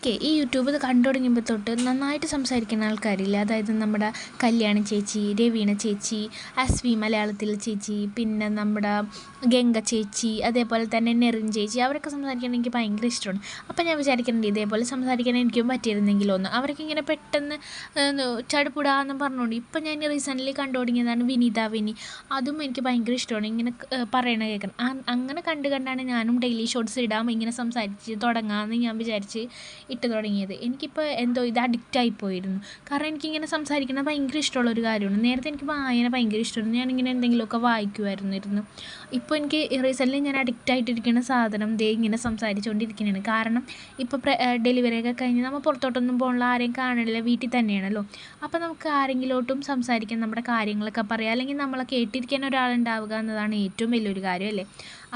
എനിക്ക് ഈ യൂട്യൂബ് കണ്ടു തുടങ്ങിയപ്പോൾ തൊട്ട് നന്നായിട്ട് സംസാരിക്കുന്ന ആൾക്കാരില്ല. അതായത് നമ്മുടെ കല്യാണി ചേച്ചി, രവീണ ചേച്ചി, അസ്വി മലയാളത്തിലെ ചേച്ചി, പിന്നെ നമ്മുടെ ഗംഗ ചേച്ചി, അതേപോലെ തന്നെ നെറിൻ ചേച്ചി, അവരൊക്കെ സംസാരിക്കാൻ എനിക്ക് ഭയങ്കര ഇഷ്ടമാണ്. അപ്പോൾ ഞാൻ വിചാരിക്കുന്നുണ്ട് ഇതേപോലെ സംസാരിക്കാൻ എനിക്കും പറ്റിയിരുന്നെങ്കിലോ ഒന്ന്. അവരൊക്കെ ഇങ്ങനെ പെട്ടെന്ന് ചടുപുടാന്ന് പറഞ്ഞുകൊണ്ട് ഇപ്പം ഞാൻ റീസെൻ്റ്ലി കണ്ടു തുടങ്ങിയതാണ് വിനി. അതും എനിക്ക് ഭയങ്കര ഇഷ്ടമാണ് ഇങ്ങനെ പറയണ കേൾക്കണം. അങ്ങനെ കണ്ടാണ് ഞാനും ഡെയിലി ഷോർട്സ് ഇടാം ഇങ്ങനെ സംസാരിച്ച് തുടങ്ങാമെന്ന് ഞാൻ വിചാരിച്ച് ഇട്ട് തുടങ്ങിയത്. എനിക്കിപ്പോൾ എന്തോ ഇത് അഡിക്റ്റായിപ്പോയിരുന്നു. കാരണം എനിക്കിങ്ങനെ സംസാരിക്കുന്നത് ഭയങ്കര ഇഷ്ടമുള്ളൊരു കാര്യമാണ്. നേരത്തെ എനിക്ക് വായന ഭയങ്കര ഇഷ്ടമായിരുന്നു. ഞാനിങ്ങനെ എന്തെങ്കിലുമൊക്കെ വായിക്കുമായിരുന്നു. ഇപ്പോൾ എനിക്ക് റീസെൻ്റ്ലി ഞാൻ അഡിക്റ്റായിട്ടിരിക്കുന്ന സാധനം ഇങ്ങനെ സംസാരിച്ചുകൊണ്ടിരിക്കുന്നതാണ്. കാരണം ഇപ്പോൾ ഡെലിവറിയൊക്കെ കഴിഞ്ഞ് നമ്മൾ പുറത്തോട്ടൊന്നും പോകണില്ല, ആരെയും കാണില്ല, വീട്ടിൽ തന്നെയാണല്ലോ. അപ്പോൾ നമുക്ക് ആരെങ്കിലോട്ടും സംസാരിക്കാൻ, നമ്മുടെ കാര്യങ്ങളൊക്കെ പറയാം, അല്ലെങ്കിൽ നമ്മളെ കേട്ടിരിക്കാൻ ഒരാളുണ്ടാവുക എന്നതാണ് ഏറ്റവും വലിയൊരു കാര്യമല്ലേ.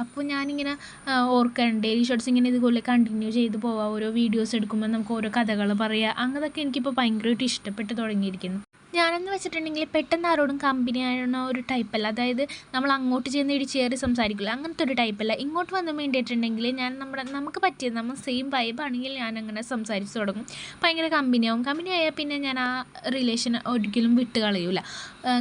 അപ്പോൾ ഞാനിങ്ങനെ ഓർക്കുന്നുണ്ട് ഡെയിലി ഷോർട്സ് ഇങ്ങനെ ഇതുപോലെ കണ്ടിന്യൂ ചെയ്ത് പോവാം. ഓരോ വീഡിയോസ് എടുക്കുമ്പോൾ നമുക്ക് ഓരോ കഥകൾ പറയാം. അങ്ങനെയൊക്കെ എനിക്കിപ്പോൾ ഭയങ്കരമായിട്ട് ഇഷ്ടപ്പെട്ട് തുടങ്ങിയിരിക്കുന്നു. ഞാനെന്ന് വെച്ചിട്ടുണ്ടെങ്കിൽ പെട്ടെന്ന് ആരോടും കമ്പനി ആവുന്ന ഒരു ടൈപ്പല്ല. അതായത് നമ്മൾ അങ്ങോട്ട് ചെന്ന് ഇടിച്ചേറി സംസാരിക്കില്ല, അങ്ങനത്തെ ഒരു ടൈപ്പല്ല. ഇങ്ങോട്ട് വന്ന് വേണ്ടിയിട്ടുണ്ടെങ്കിൽ ഞാൻ നമുക്ക് പറ്റിയത് നമ്മൾ സെയിം വൈബാണെങ്കിൽ ഞാനങ്ങനെ സംസാരിച്ച് തുടങ്ങും. ഭയങ്കര കമ്പനി ആയാൽ പിന്നെ ഞാൻ ആ റിലേഷൻ ഒരിക്കലും വിട്ട് കളയൂല.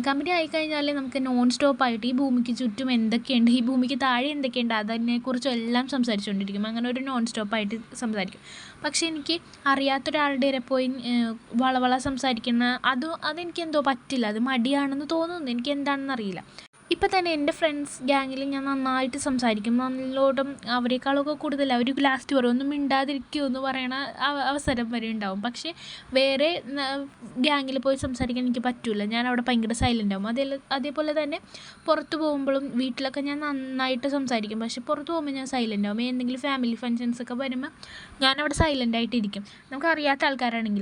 കമ്പനി ആയിക്കഴിഞ്ഞാൽ നമുക്ക് നോൺ സ്റ്റോപ്പായിട്ട് ഈ ഭൂമിക്ക് ചുറ്റും എന്തൊക്കെയുണ്ട്, ഈ ഭൂമിക്ക് താഴെ എന്തൊക്കെയുണ്ട്, അതിനെക്കുറിച്ചും എല്ലാം സംസാരിച്ചുകൊണ്ടിരിക്കും. അങ്ങനെ ഒരു നോൺ സ്റ്റോപ്പായിട്ട് സംസാരിക്കും. പക്ഷേ എനിക്ക് അറിയാത്തൊരാളുടെ ഇടയിൽ പോയി വളവള സംസാരിക്കുന്ന അതെനിക്കെന്തോ പറ്റില്ല. അത് മടിയാണെന്ന് തോന്നുന്നു, എനിക്ക് എന്താണെന്ന് അറിയില്ല. ഇപ്പം തന്നെ എൻ്റെ ഫ്രണ്ട്സ് ഗ്യാങ്ങിൽ ഞാൻ നന്നായിട്ട് സംസാരിക്കും. നല്ലോണം അവരെക്കാളൊക്കെ കൂടുതൽ അവർ ലാസ്റ്റ് പറയും ഒന്നും മിണ്ടാതിരിക്കുമോ എന്ന് പറയണ അവസരം വരെ ഉണ്ടാവും. പക്ഷേ വേറെ ഗ്യാങ്ങിൽ പോയി സംസാരിക്കാൻ എനിക്ക് പറ്റില്ല. ഞാൻ അവിടെ ഭയങ്കര സൈലൻ്റ് ആവും. അതേപോലെ തന്നെ പുറത്ത് പോകുമ്പോഴും വീട്ടിലൊക്കെ ഞാൻ നന്നായിട്ട് സംസാരിക്കും. പക്ഷേ പുറത്ത് പോകുമ്പോൾ ഞാൻ സൈലൻ്റ് ആവും. എന്തെങ്കിലും ഫാമിലി ഫങ്ഷൻസൊക്കെ വരുമ്പോൾ ഞാനവിടെ സൈലൻ്റ് ആയിട്ടിരിക്കും. നമുക്ക് അറിയാത്ത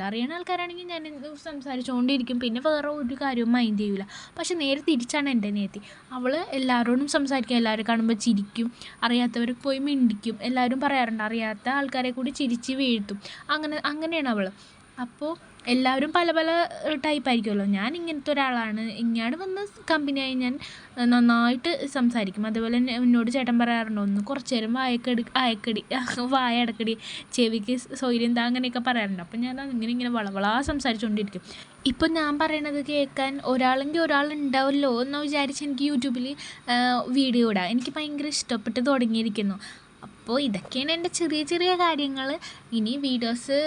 അറിയണ ആൾക്കാരാണെങ്കിൽ ഞാൻ സംസാരിച്ചുകൊണ്ടിരിക്കും. പിന്നെ വേറെ ഒരു കാര്യവും മൈൻഡ് ചെയ്യില്ല. പക്ഷേ നേരെ തിരിച്ചാണ് എൻ്റെ നിയത്തി. അവൾ എല്ലാവരോടും സംസാരിക്കും, എല്ലാവരും കാണുമ്പോൾ ചിരിക്കും, അറിയാത്തവർ പോയി മിണ്ടിക്കും. എല്ലാവരും പറയാറുണ്ട് അറിയാത്ത ആൾക്കാരെ കൂടി ചിരിച്ച് വീഴ്ത്തും. അങ്ങനെയാണ് അവൾ. അപ്പോൾ എല്ലാവരും പല ടൈപ്പായിരിക്കുമല്ലോ. ഞാൻ ഇങ്ങനത്തെ ഒരാളാണ്. ഇങ്ങോട്ട് വന്ന് കമ്പനിയായി ഞാൻ നന്നായിട്ട് സംസാരിക്കും. അതേപോലെ തന്നെ എന്നോട് ചേട്ടൻ പറയാറുണ്ട് ഒന്ന് കുറച്ച് നേരം വായ അടക്കടി, ചെവിക്ക് സ്വൈര്യം എന്താ, അങ്ങനെയൊക്കെ പറയാറുണ്ട്. അപ്പം ഞാൻ ഇങ്ങനെ വളവളാ സംസാരിച്ചുകൊണ്ടിരിക്കും. ഇപ്പം ഞാൻ പറയണത് കേൾക്കാൻ ഒരാളെങ്കിൽ ഒരാളുണ്ടാവുമല്ലോ എന്ന് വിചാരിച്ച് എനിക്ക് യൂട്യൂബിൽ വീഡിയോ ഇടാം. എനിക്ക് ഭയങ്കര ഇഷ്ടപ്പെട്ട് തുടങ്ങിയിരിക്കുന്നു. അപ്പോൾ ഇതൊക്കെയാണ് എൻ്റെ ചെറിയ കാര്യങ്ങൾ. ഇനി വീഡിയോസ്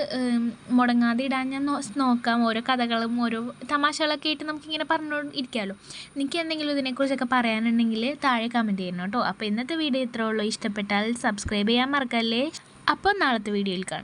മുടങ്ങാതെ ഇടാൻ ഞാൻ നോക്കാം. ഓരോ കഥകളും ഓരോ തമാശകളൊക്കെ ആയിട്ട് നമുക്കിങ്ങനെ പറഞ്ഞുകൊണ്ട് ഇരിക്കാമല്ലോ. എനിക്ക് എന്തെങ്കിലും ഇതിനെക്കുറിച്ചൊക്കെ പറയാനുണ്ടെങ്കിൽ താഴെ കമൻറ്റ് ചെയ്യണം കേട്ടോ. അപ്പോൾ ഇന്നത്തെ വീഡിയോ ഇത്രേ ഉള്ളൂ. ഇഷ്ടപ്പെട്ടാൽ സബ്സ്ക്രൈബ് ചെയ്യാൻ മറക്കല്ലേ. അപ്പോൾ നാളത്തെ വീഡിയോയിൽ കാണാം.